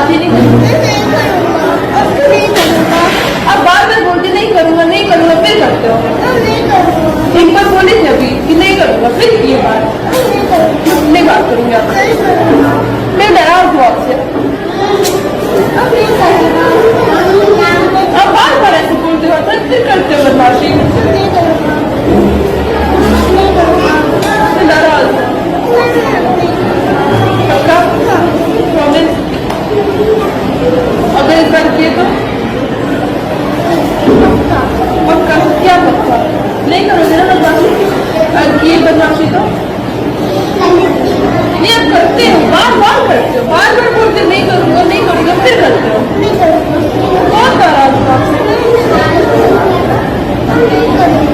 बात ही नहीं करूंगा। अब तो नहीं करूँगा। अब बार बार बोलते नहीं करूंगा नहीं करूंगा, फिर करते हो। अब नहीं करूँगा। एक बार बोले थे अभी कि नहीं करूंगा, फिर ये बात अब नहीं करूँगा। नहीं बात करूंगी आपसे। नहीं करूँगा। मैं डरा हूँ आपसे। अब नहीं करूँगा। अब बार बार ऐसे बोलते हो, फिर करते हो बदमाशी। नहीं करूँगा। नहीं करूँगा। मैं डरा हूँ। पक्का प्रॉमिस। अगर इस बार किए तो पक्का। क्या पक्का? नहीं करोगे ना बदमाशी? अगर किए बदमाशी तो नहीं, अब करते हो, बार बार करते हो, बार बार बोलते हो, नहीं करूंगा नहीं करूंगा, फिर करते हो। नहीं करूँगा। कौन नाराज हो आपसे? नहीं करूँगा।